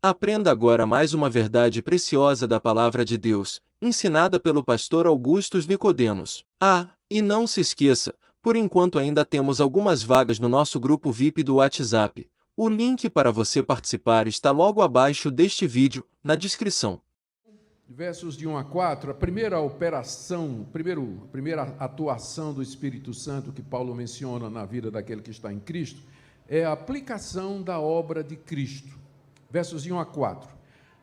Aprenda agora mais uma verdade preciosa da Palavra de Deus, ensinada pelo pastor Augustus Nicodemos. E não se esqueça, por enquanto ainda temos algumas vagas no nosso grupo VIP do WhatsApp. O link para você participar está logo abaixo deste vídeo, na descrição. Versos de 1 a 4, a primeira operação, a primeira atuação do Espírito Santo que Paulo menciona na vida daquele que está em Cristo, é a aplicação da obra de Cristo. Versos de 1 a 4.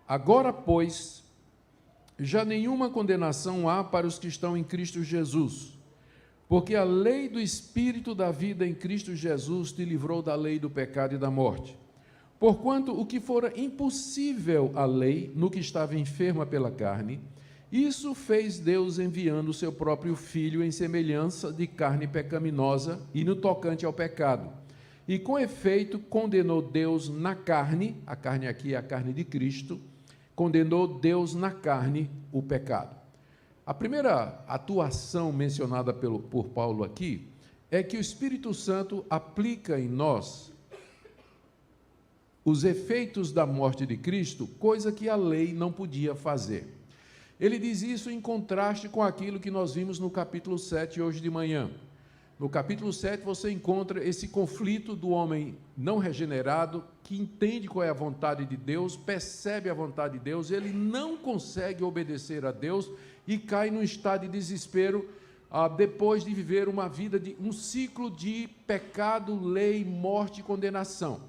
Agora, pois, já nenhuma condenação há para os que estão em Cristo Jesus, porque a lei do Espírito da vida em Cristo Jesus te livrou da lei do pecado e da morte. Porquanto o que fora impossível à lei, no que estava enferma pela carne, isso fez Deus enviando o seu próprio Filho em semelhança de carne pecaminosa e no tocante ao pecado. E com efeito condenou Deus na carne, a carne aqui é a carne de Cristo, condenou Deus na carne o pecado. A primeira atuação mencionada por Paulo aqui é que o Espírito Santo aplica em nós os efeitos da morte de Cristo, coisa que a lei não podia fazer. Ele diz isso em contraste com aquilo que nós vimos no capítulo 7 hoje de manhã. No capítulo 7 você encontra esse conflito do homem não regenerado, que entende qual é a vontade de Deus, percebe a vontade de Deus, ele não consegue obedecer a Deus e cai num estado de desespero depois de viver uma vida de um ciclo de pecado, lei, morte e condenação.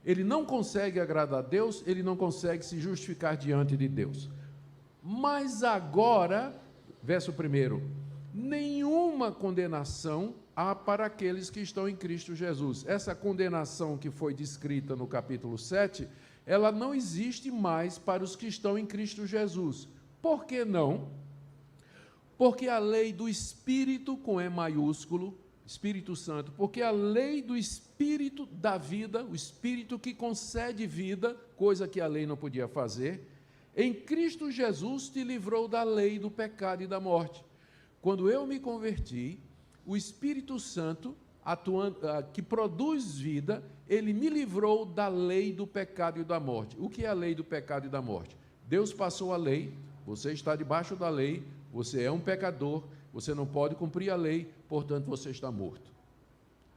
Ele não consegue agradar a Deus, ele não consegue se justificar diante de Deus. Mas agora, verso 1, nenhuma condenação há para aqueles que estão em Cristo Jesus. Essa condenação que foi descrita no capítulo 7, ela não existe mais para os que estão em Cristo Jesus. Por que não? Porque a lei do Espírito, com E maiúsculo, Espírito Santo, porque a lei do Espírito da vida, o Espírito que concede vida, coisa que a lei não podia fazer, em Cristo Jesus te livrou da lei do pecado e da morte. Quando eu me converti, o Espírito Santo, que produz vida, ele me livrou da lei do pecado e da morte. O que é a lei do pecado e da morte? Deus passou a lei, você está debaixo da lei, você é um pecador, você não pode cumprir a lei, portanto você está morto.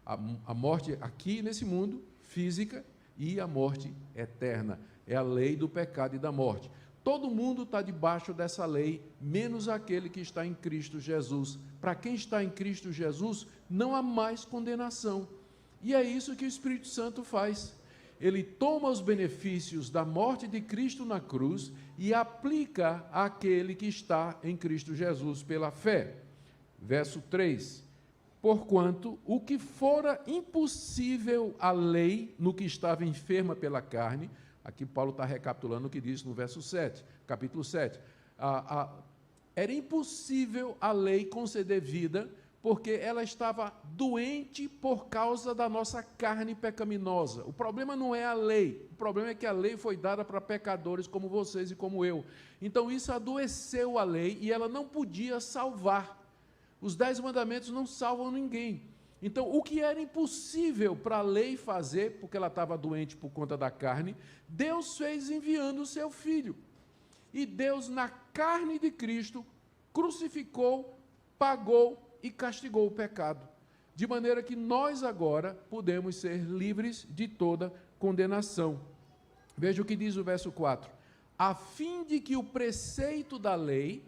A morte aqui nesse mundo, física, e a morte eterna. É a lei do pecado e da morte. Todo mundo está debaixo dessa lei, menos aquele que está em Cristo Jesus. Para quem está em Cristo Jesus, não há mais condenação. E é isso que o Espírito Santo faz. Ele toma os benefícios da morte de Cristo na cruz e aplica àquele que está em Cristo Jesus pela fé. Verso 3. Porquanto o que fora impossível à lei, no que estava enferma pela carne, aqui Paulo está recapitulando o que diz no verso 7, capítulo 7. Era impossível a lei conceder vida, porque ela estava doente por causa da nossa carne pecaminosa. O problema não é a lei, o problema é que a lei foi dada para pecadores como vocês e como eu. Então isso adoeceu a lei e ela não podia salvar. Os 10 mandamentos não salvam ninguém. Então, o que era impossível para a lei fazer, porque ela estava doente por conta da carne, Deus fez enviando o seu Filho. E Deus, na carne de Cristo, crucificou, pagou e castigou o pecado. De maneira que nós agora podemos ser livres de toda condenação. Veja o que diz o verso 4. A fim de que o preceito da lei,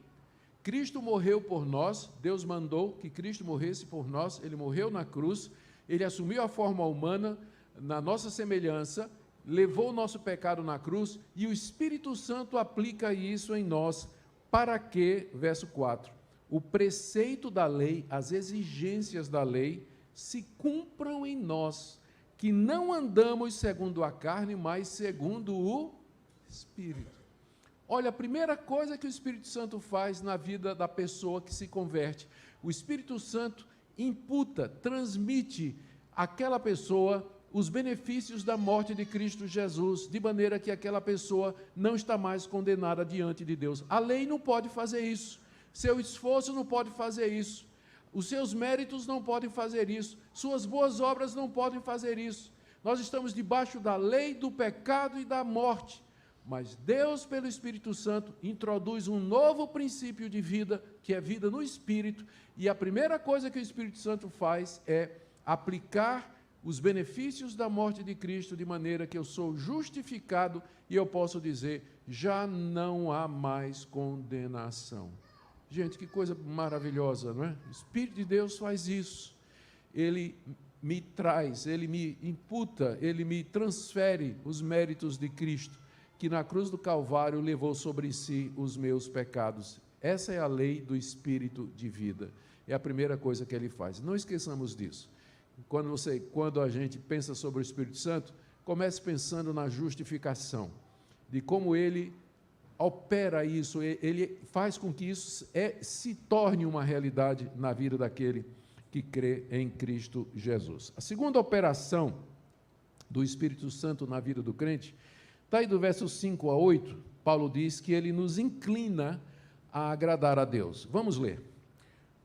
Cristo morreu por nós, Deus mandou que Cristo morresse por nós, ele morreu na cruz, ele assumiu a forma humana, na nossa semelhança, levou o nosso pecado na cruz, e o Espírito Santo aplica isso em nós, para que, verso 4, o preceito da lei, as exigências da lei, se cumpram em nós, que não andamos segundo a carne, mas segundo o Espírito. Olha, a primeira coisa que o Espírito Santo faz na vida da pessoa que se converte, o Espírito Santo imputa, transmite àquela pessoa os benefícios da morte de Cristo Jesus, de maneira que aquela pessoa não está mais condenada diante de Deus. A lei não pode fazer isso, seu esforço não pode fazer isso, os seus méritos não podem fazer isso, suas boas obras não podem fazer isso. Nós estamos debaixo da lei do pecado e da morte. Mas Deus, pelo Espírito Santo, introduz um novo princípio de vida, que é vida no Espírito, e a primeira coisa que o Espírito Santo faz é aplicar os benefícios da morte de Cristo, de maneira que eu sou justificado e eu posso dizer, já não há mais condenação. Gente, que coisa maravilhosa, não é? O Espírito de Deus faz isso. Ele me traz, ele me imputa, ele me transfere os méritos de Cristo, que na cruz do Calvário levou sobre si os meus pecados. Essa é a lei do Espírito de vida. É a primeira coisa que ele faz. Não esqueçamos disso. Quando a gente pensa sobre o Espírito Santo, comece pensando na justificação, de como ele opera isso, ele faz com que isso se torne uma realidade na vida daquele que crê em Cristo Jesus. A segunda operação do Espírito Santo na vida do crente, está aí do verso 5 a 8, Paulo diz que ele nos inclina a agradar a Deus. Vamos ler.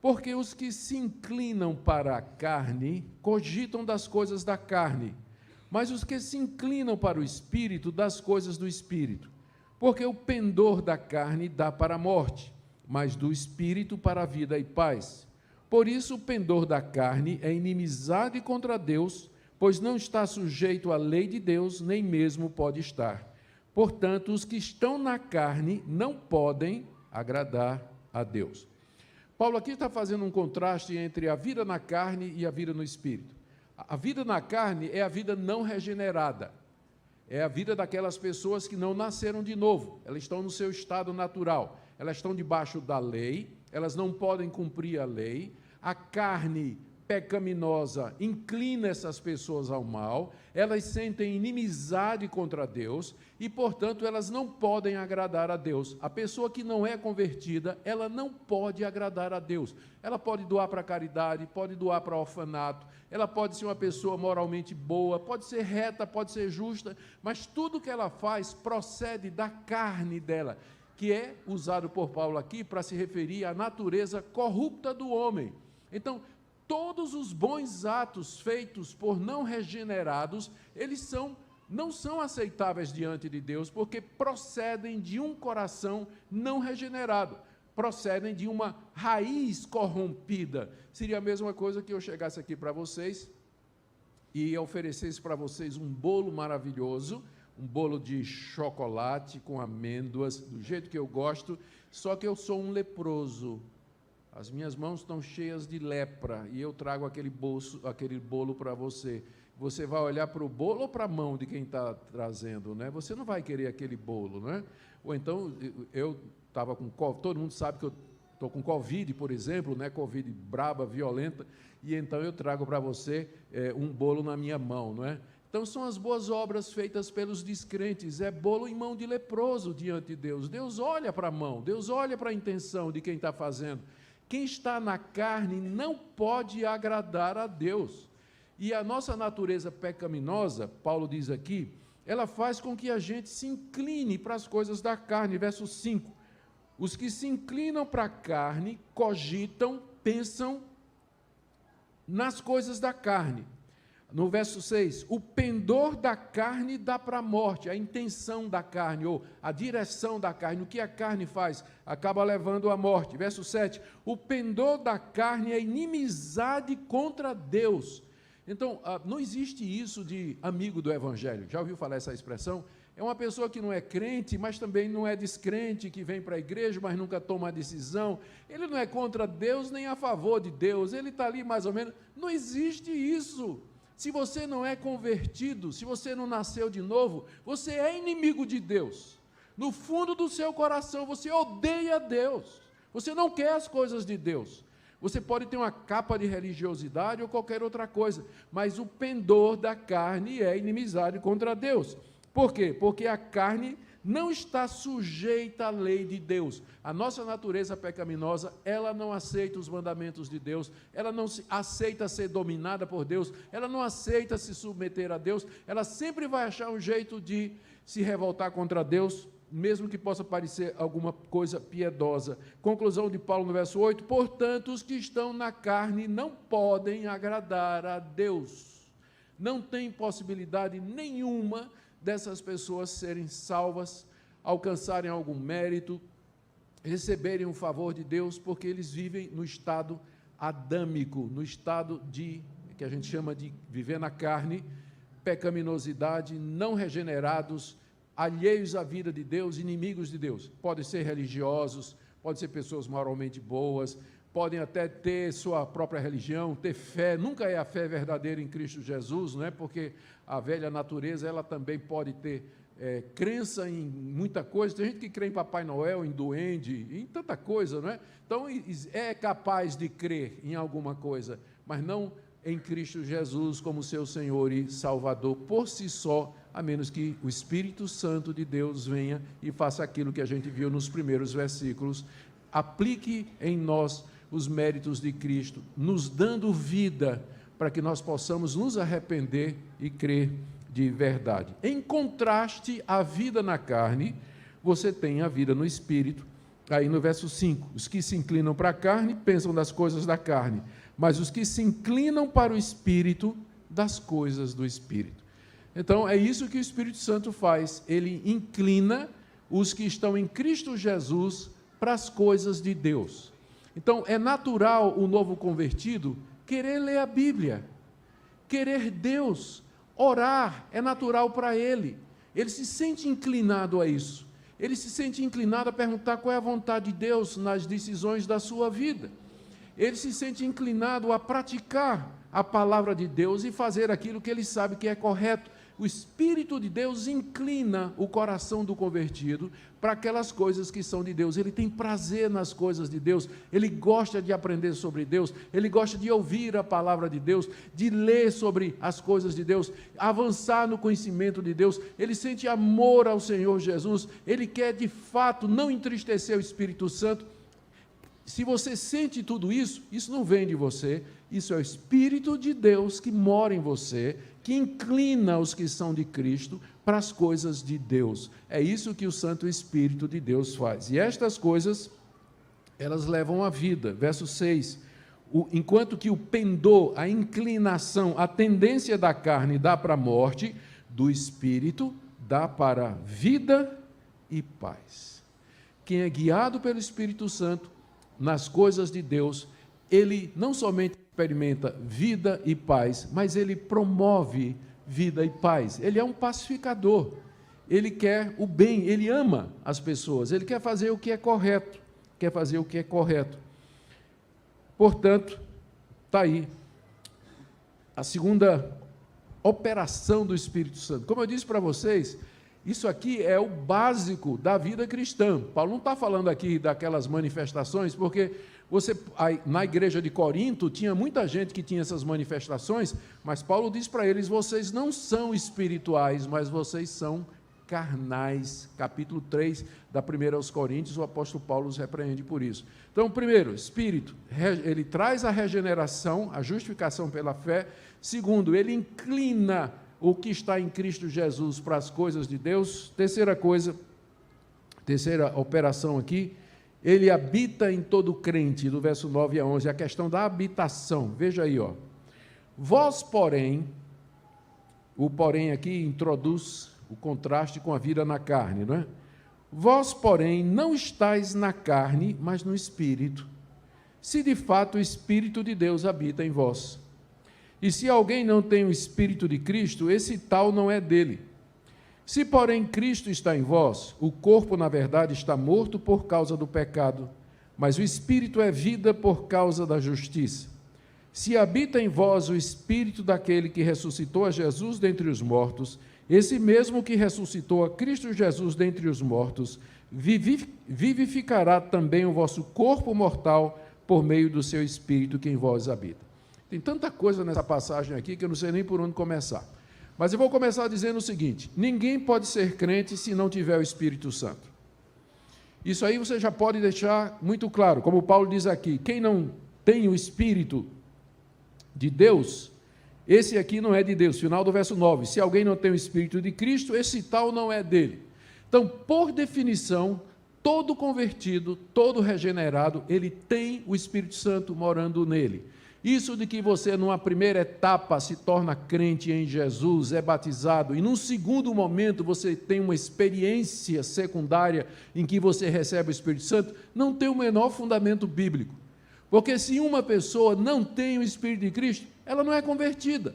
Porque os que se inclinam para a carne, cogitam das coisas da carne, mas os que se inclinam para o Espírito, das coisas do Espírito. Porque o pendor da carne dá para a morte, mas do Espírito para a vida e paz. Por isso o pendor da carne é inimizade contra Deus, pois não está sujeito à lei de Deus, nem mesmo pode estar. Portanto, os que estão na carne não podem agradar a Deus. Paulo aqui está fazendo um contraste entre a vida na carne e a vida no Espírito. A vida na carne é a vida não regenerada. É a vida daquelas pessoas que não nasceram de novo. Elas estão no seu estado natural. Elas estão debaixo da lei, elas não podem cumprir a lei. A carne pecaminosa inclina essas pessoas ao mal, elas sentem inimizade contra Deus e, portanto, elas não podem agradar a Deus. A pessoa que não é convertida, ela não pode agradar a Deus. Ela pode doar para a caridade, pode doar para o orfanato, ela pode ser uma pessoa moralmente boa, pode ser reta, pode ser justa, mas tudo que ela faz procede da carne dela, que é usado por Paulo aqui para se referir à natureza corrupta do homem. Então, todos os bons atos feitos por não regenerados, eles não são aceitáveis diante de Deus, porque procedem de um coração não regenerado, procedem de uma raiz corrompida. Seria a mesma coisa que eu chegasse aqui para vocês e oferecesse para vocês um bolo maravilhoso, um bolo de chocolate com amêndoas, do jeito que eu gosto, só que eu sou um leproso. As minhas mãos estão cheias de lepra e eu trago aquele bolo para você. Você vai olhar para o bolo ou para a mão de quem está trazendo, né? Você não vai querer aquele bolo, né? Ou então, eu estava com... Todo mundo sabe que eu estou com Covid, por exemplo, né? Covid braba, violenta, e então eu trago para você um bolo na minha mão, não é? Então, são as boas obras feitas pelos descrentes, é bolo em mão de leproso diante de Deus. Deus olha para a mão, Deus olha para a intenção de quem está fazendo. Quem está na carne não pode agradar a Deus. E a nossa natureza pecaminosa, Paulo diz aqui, ela faz com que a gente se incline para as coisas da carne. Verso 5. Os que se inclinam para a carne, cogitam, pensam nas coisas da carne. No verso 6, o pendor da carne dá para a morte, a intenção da carne, ou a direção da carne, o que a carne faz, acaba levando à morte. Verso 7, o pendor da carne é inimizade contra Deus. Então, não existe isso de amigo do Evangelho. Já ouviu falar essa expressão? É uma pessoa que não é crente, mas também não é descrente, que vem para a igreja, mas nunca toma a decisão. Ele não é contra Deus, nem a favor de Deus. Ele está ali mais ou menos. Não existe isso. Se você não é convertido, se você não nasceu de novo, você é inimigo de Deus. No fundo do seu coração, você odeia Deus. Você não quer as coisas de Deus. Você pode ter uma capa de religiosidade ou qualquer outra coisa, mas o pendor da carne é inimizade contra Deus. Por quê? Porque a carne não está sujeita à lei de Deus. A nossa natureza pecaminosa, ela não aceita os mandamentos de Deus, ela não aceita ser dominada por Deus, ela não aceita se submeter a Deus, ela sempre vai achar um jeito de se revoltar contra Deus, mesmo que possa parecer alguma coisa piedosa. Conclusão de Paulo no verso 8, portanto, os que estão na carne não podem agradar a Deus. Não tem possibilidade nenhuma dessas pessoas serem salvas, alcançarem algum mérito, receberem um favor de Deus, porque eles vivem no estado adâmico, no estado que a gente chama de viver na carne, pecaminosidade, não regenerados, alheios à vida de Deus, inimigos de Deus. Podem ser religiosos, podem ser pessoas moralmente boas, podem até ter sua própria religião, ter fé. Nunca é a fé verdadeira em Cristo Jesus, não é? Porque a velha natureza, ela também pode ter crença em muita coisa. Tem gente que crê em Papai Noel, em duende, em tanta coisa, não é? Então, é capaz de crer em alguma coisa, mas não em Cristo Jesus como seu Senhor e Salvador por si só, a menos que o Espírito Santo de Deus venha e faça aquilo que a gente viu nos primeiros versículos, aplique em nós os méritos de Cristo, nos dando vida para que nós possamos nos arrepender e crer de verdade. Em contraste à vida na carne, você tem a vida no Espírito. Aí no verso 5, os que se inclinam para a carne pensam das coisas da carne, mas os que se inclinam para o Espírito, das coisas do Espírito. Então, é isso que o Espírito Santo faz, ele inclina os que estão em Cristo Jesus para as coisas de Deus. Então, é natural o novo convertido querer ler a Bíblia, querer Deus, orar, é natural para ele. Ele se sente inclinado a isso. Ele se sente inclinado a perguntar qual é a vontade de Deus nas decisões da sua vida. Ele se sente inclinado a praticar a palavra de Deus e fazer aquilo que ele sabe que é correto. O Espírito de Deus inclina o coração do convertido para aquelas coisas que são de Deus. Ele tem prazer nas coisas de Deus, ele gosta de aprender sobre Deus, ele gosta de ouvir a palavra de Deus, de ler sobre as coisas de Deus, avançar no conhecimento de Deus. Ele sente amor ao Senhor Jesus, ele quer de fato não entristecer o Espírito Santo. Se você sente tudo isso, isso não vem de você, isso é o Espírito de Deus que mora em você, que inclina os que são de Cristo para as coisas de Deus. É isso que o Santo Espírito de Deus faz. E estas coisas, elas levam à vida. Verso 6, enquanto que o pendor, a inclinação, a tendência da carne dá para a morte, do Espírito dá para vida e paz. Quem é guiado pelo Espírito Santo nas coisas de Deus, ele não somente experimenta vida e paz, mas ele promove vida e paz. Ele é um pacificador, ele quer o bem, ele ama as pessoas, ele quer fazer o que é correto, Portanto, está aí a segunda operação do Espírito Santo. Como eu disse para vocês, isso aqui é o básico da vida cristã. Paulo não está falando aqui daquelas manifestações, porque na igreja de Corinto tinha muita gente que tinha essas manifestações, mas Paulo diz para eles: vocês não são espirituais, mas vocês são carnais. Capítulo 3 da 1 aos Coríntios, o apóstolo Paulo os repreende por isso. Então, primeiro, Espírito, ele traz a regeneração, a justificação pela fé. Segundo, ele inclina o que está em Cristo Jesus para as coisas de Deus. Terceira operação aqui, ele habita em todo crente, do verso 9 a 11, a questão da habitação. Veja aí, ó. Vós, porém, o porém aqui introduz o contraste com a vida na carne, não é? Vós, porém, não estáis na carne, mas no Espírito, se de fato o Espírito de Deus habita em vós. E se alguém não tem o Espírito de Cristo, esse tal não é dele. Se, porém, Cristo está em vós, o corpo, na verdade, está morto por causa do pecado, mas o Espírito é vida por causa da justiça. Se habita em vós o Espírito daquele que ressuscitou a Jesus dentre os mortos, esse mesmo que ressuscitou a Cristo Jesus dentre os mortos, vivificará também o vosso corpo mortal por meio do seu Espírito que em vós habita. Tem tanta coisa nessa passagem aqui que eu não sei nem por onde começar. Mas eu vou começar dizendo o seguinte: ninguém pode ser crente se não tiver o Espírito Santo. Isso aí você já pode deixar muito claro, como Paulo diz aqui: quem não tem o Espírito de Deus, esse aqui não é de Deus. Final do verso 9, se alguém não tem o Espírito de Cristo, esse tal não é dele. Então, por definição, todo convertido, todo regenerado, ele tem o Espírito Santo morando nele. Isso de que você, numa primeira etapa, se torna crente em Jesus, é batizado, e num segundo momento você tem uma experiência secundária em que você recebe o Espírito Santo, não tem o menor fundamento bíblico. Porque se uma pessoa não tem o Espírito de Cristo, ela não é convertida.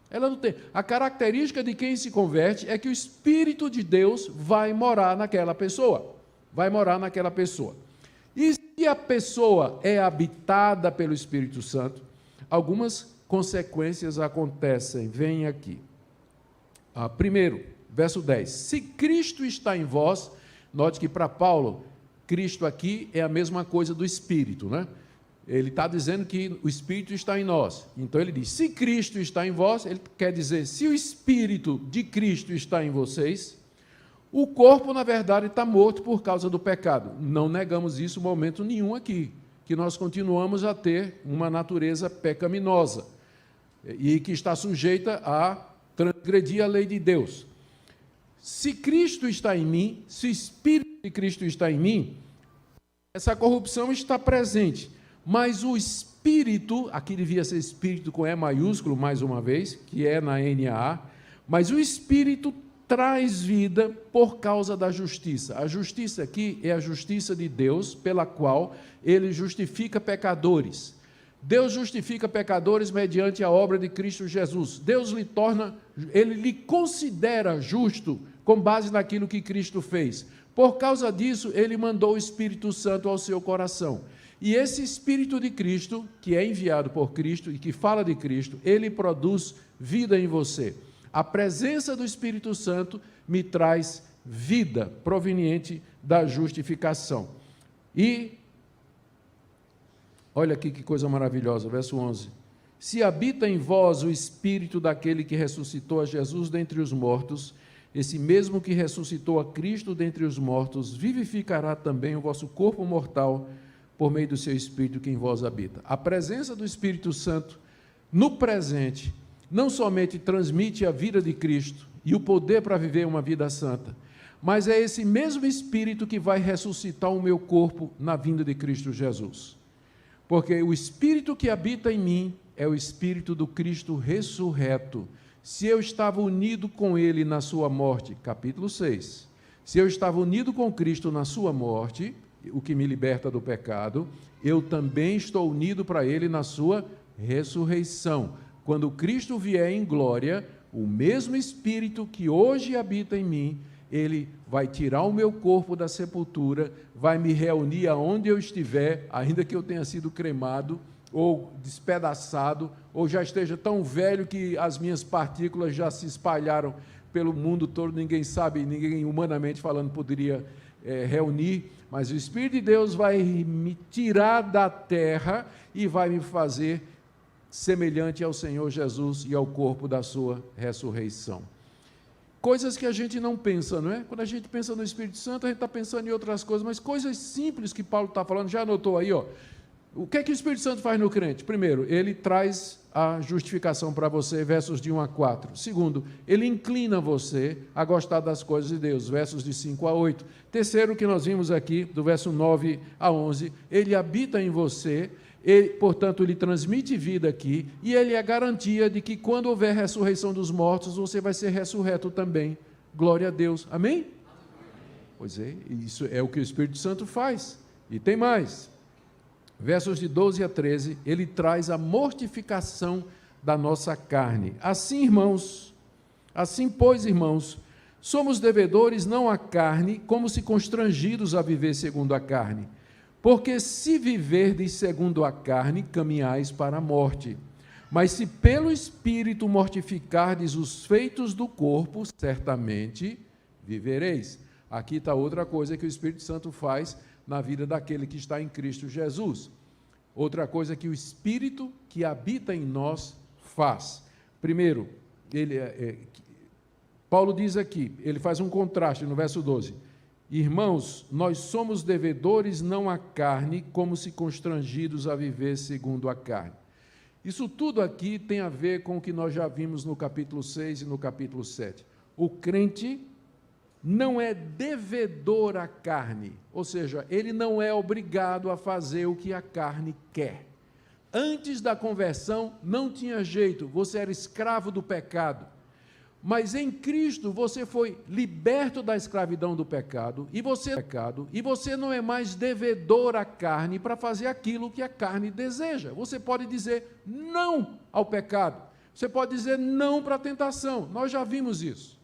Ela não tem. A característica de quem se converte é que o Espírito de Deus vai morar naquela pessoa. Vai morar naquela pessoa. E se a pessoa é habitada pelo Espírito Santo, algumas consequências acontecem. Vem aqui. Primeiro, verso 10. Se Cristo está em vós, note que para Paulo, Cristo aqui é a mesma coisa do Espírito, né? Ele está dizendo que o Espírito está em nós. Então ele diz, se Cristo está em vós, ele quer dizer, se o Espírito de Cristo está em vocês, o corpo, na verdade, está morto por causa do pecado. Não negamos isso em momento nenhum aqui, que nós continuamos a ter uma natureza pecaminosa e que está sujeita a transgredir a lei de Deus. Se Cristo está em mim, se o Espírito de Cristo está em mim, essa corrupção está presente. Mas o Espírito, aqui devia ser Espírito com E maiúsculo, mais uma vez, que é na NAA, mas o Espírito traz vida por causa da justiça. A justiça aqui é a justiça de Deus, pela qual ele justifica pecadores. Deus justifica pecadores mediante a obra de Cristo Jesus. Deus ele lhe considera justo com base naquilo que Cristo fez. Por causa disso, ele mandou o Espírito Santo ao seu coração. E esse Espírito de Cristo, que é enviado por Cristo e que fala de Cristo, ele produz vida em você. A presença do Espírito Santo me traz vida proveniente da justificação. E, olha aqui que coisa maravilhosa, verso 11. Se habita em vós o Espírito daquele que ressuscitou a Jesus dentre os mortos, esse mesmo que ressuscitou a Cristo dentre os mortos, vivificará também o vosso corpo mortal, por meio do seu Espírito que em vós habita. A presença do Espírito Santo, no presente, não somente transmite a vida de Cristo e o poder para viver uma vida santa, mas é esse mesmo Espírito que vai ressuscitar o meu corpo na vinda de Cristo Jesus. Porque o Espírito que habita em mim é o Espírito do Cristo ressurreto. Se eu estava unido com Ele na sua morte, capítulo 6, se eu estava unido com Cristo na sua morte, o que me liberta do pecado, eu também estou unido para Ele na sua ressurreição. Quando Cristo vier em glória, o mesmo Espírito que hoje habita em mim, ele vai tirar o meu corpo da sepultura, vai me reunir aonde eu estiver, ainda que eu tenha sido cremado, ou despedaçado, ou já esteja tão velho que as minhas partículas já se espalharam pelo mundo todo, ninguém sabe, ninguém humanamente falando poderia reunir, mas o Espírito de Deus vai me tirar da terra e vai me fazer semelhante ao Senhor Jesus e ao corpo da sua ressurreição. Coisas que a gente não pensa, não é? Quando a gente pensa no Espírito Santo, a gente está pensando em outras coisas, mas coisas simples que Paulo está falando, já anotou aí, ó. O que é que o Espírito Santo faz no crente? Primeiro, ele traz a justificação para você, versos de 1 a 4. Segundo, ele inclina você a gostar das coisas de Deus, versos de 5 a 8. Terceiro, que nós vimos aqui, do verso 9 a 11, ele habita em você, portanto, ele transmite vida aqui, e ele é a garantia de que quando houver ressurreição dos mortos, você vai ser ressurreto também. Glória a Deus. Amém? Pois é, isso é o que o Espírito Santo faz. E tem mais. Versos de 12 a 13, ele traz a mortificação da nossa carne. Assim, pois, irmãos, somos devedores não à carne, como se constrangidos a viver segundo a carne. Porque se viverdes segundo a carne, caminhais para a morte. Mas se pelo Espírito mortificardes os feitos do corpo, certamente vivereis. Aqui está outra coisa que o Espírito Santo faz na vida daquele que está em Cristo Jesus. Outra coisa que o Espírito que habita em nós faz. Primeiro, Paulo diz aqui, ele faz um contraste no verso 12. Irmãos, nós somos devedores não à carne, como se constrangidos a viver segundo a carne. Isso tudo aqui tem a ver com o que nós já vimos no capítulo 6 e no capítulo 7. O crente não é devedor à carne, ou seja, ele não é obrigado a fazer o que a carne quer. Antes da conversão não tinha jeito, você era escravo do pecado. Mas em Cristo você foi liberto da escravidão do pecado e você não é mais devedor à carne para fazer aquilo que a carne deseja. Você pode dizer não ao pecado. Você pode dizer não para a tentação. Nós já vimos isso.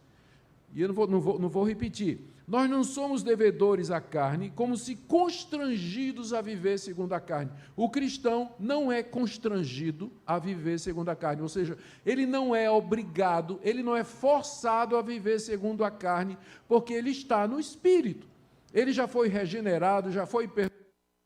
E eu não vou repetir. Nós não somos devedores à carne, como se constrangidos a viver segundo a carne. O cristão não é constrangido a viver segundo a carne, ou seja, ele não é obrigado, ele não é forçado a viver segundo a carne, porque ele está no Espírito. Ele já foi regenerado, já foi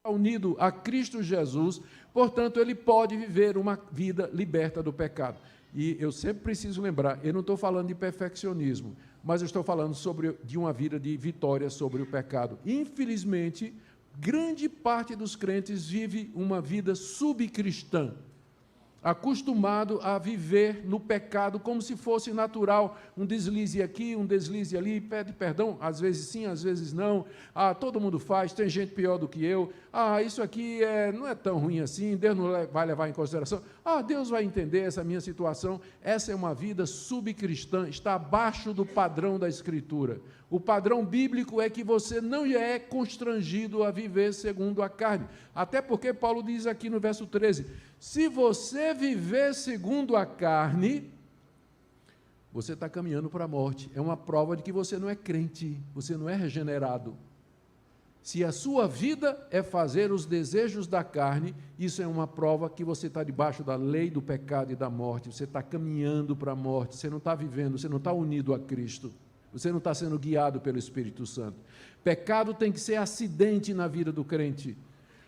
unido a Cristo Jesus, portanto, ele pode viver uma vida liberta do pecado. E eu sempre preciso lembrar, eu não estou falando de perfeccionismo, mas eu estou falando de uma vida de vitória sobre o pecado. Infelizmente, grande parte dos crentes vive uma vida subcristã, acostumado a viver no pecado como se fosse natural, um deslize aqui, um deslize ali, pede perdão, às vezes sim, às vezes não, todo mundo faz, tem gente pior do que eu, isso aqui não é tão ruim assim, Deus não vai levar em consideração, Deus vai entender essa minha situação. Essa é uma vida subcristã, está abaixo do padrão da Escritura. O padrão bíblico é que você não é constrangido a viver segundo a carne, até porque Paulo diz aqui no verso 13, se você viver segundo a carne, você está caminhando para a morte. É uma prova de que você não é crente, você não é regenerado. Se a sua vida é fazer os desejos da carne, isso é uma prova que você está debaixo da lei do pecado e da morte, você está caminhando para a morte, você não está vivendo, você não está unido a Cristo, você não está sendo guiado pelo Espírito Santo. Pecado tem que ser acidente na vida do crente,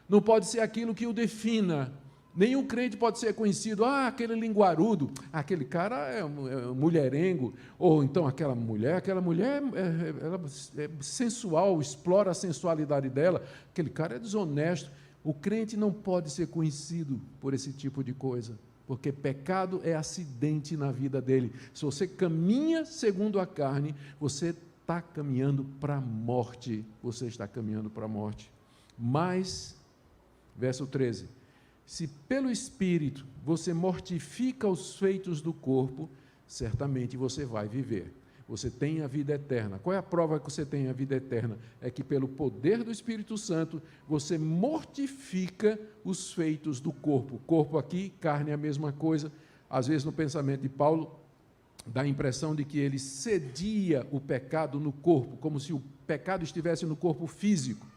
não pode ser aquilo que o defina. Nenhum crente pode ser conhecido, aquele linguarudo, aquele cara é mulherengo, ou então aquela mulher ela é sensual, explora a sensualidade dela, aquele cara é desonesto. O crente não pode ser conhecido por esse tipo de coisa, porque pecado é acidente na vida dele. Se você caminha segundo a carne, você está caminhando para a morte, você está caminhando para a morte. Mas, verso 13, se pelo Espírito você mortifica os feitos do corpo, certamente você vai viver. Você tem a vida eterna. Qual é a prova que você tem a vida eterna? É que pelo poder do Espírito Santo, você mortifica os feitos do corpo. Corpo aqui, carne é a mesma coisa. Às vezes no pensamento de Paulo, dá a impressão de que ele cedia o pecado no corpo, como se o pecado estivesse no corpo físico.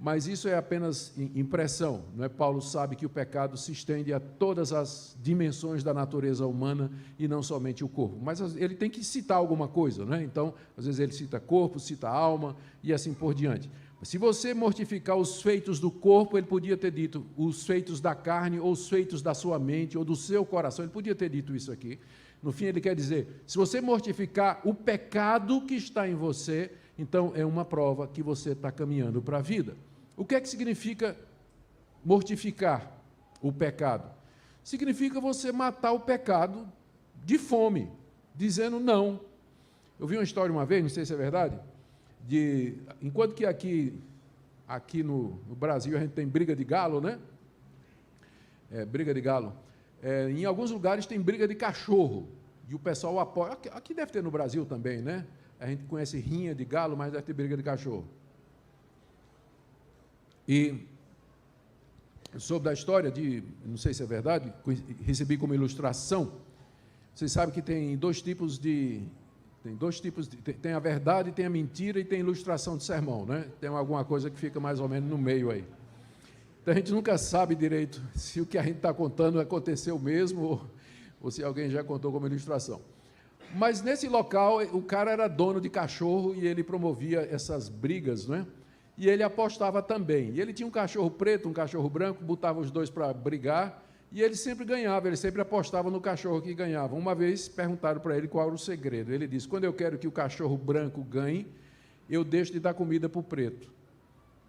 Mas isso é apenas impressão, não é? Paulo sabe que o pecado se estende a todas as dimensões da natureza humana e não somente o corpo. Mas ele tem que citar alguma coisa, não é? Então, às vezes ele cita corpo, cita alma e assim por diante. Mas se você mortificar os feitos do corpo, ele podia ter dito os feitos da carne, ou os feitos da sua mente, ou do seu coração, ele podia ter dito isso aqui. No fim, ele quer dizer, se você mortificar o pecado que está em você, então é uma prova que você está caminhando para a vida. O que é que significa mortificar o pecado? Significa você matar o pecado de fome, dizendo não. Eu vi uma história uma vez, não sei se é verdade, enquanto que aqui no Brasil a gente tem briga de galo, né? Briga de galo. Em alguns lugares tem briga de cachorro, e o pessoal apoia. Aqui deve ter no Brasil também, né? A gente conhece rinha de galo, mas deve ter briga de cachorro. E eu soube da história não sei se é verdade, recebi como ilustração. Vocês sabem que tem dois tipos tem a verdade, tem a mentira e tem ilustração de sermão, né? Tem alguma coisa que fica mais ou menos no meio aí. Então a gente nunca sabe direito se o que a gente está contando aconteceu mesmo ou se alguém já contou como ilustração. Mas nesse local o cara era dono de cachorro e ele promovia essas brigas, não é? E ele apostava também. E ele tinha um cachorro preto, um cachorro branco, botava os dois para brigar, e ele sempre ganhava, ele sempre apostava no cachorro que ganhava. Uma vez perguntaram para ele qual era o segredo. Ele disse, quando eu quero que o cachorro branco ganhe, eu deixo de dar comida para o preto.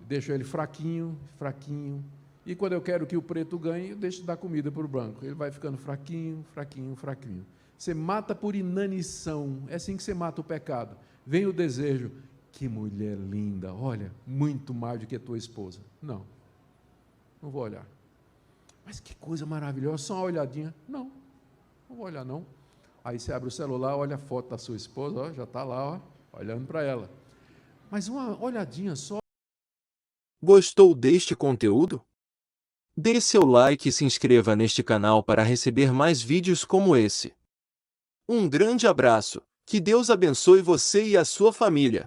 Deixo ele fraquinho, fraquinho. E quando eu quero que o preto ganhe, eu deixo de dar comida para o branco. Ele vai ficando fraquinho, fraquinho, fraquinho. Você mata por inanição, é assim que você mata o pecado. Vem o desejo, que mulher linda, olha, muito mais do que a tua esposa. Não vou olhar. Mas que coisa maravilhosa, só uma olhadinha. Não vou olhar não. Aí você abre o celular, olha a foto da sua esposa, ó, já está lá, ó, olhando para ela. Mas uma olhadinha só. Gostou deste conteúdo? Dê seu like e se inscreva neste canal para receber mais vídeos como esse. Um grande abraço, que Deus abençoe você e a sua família.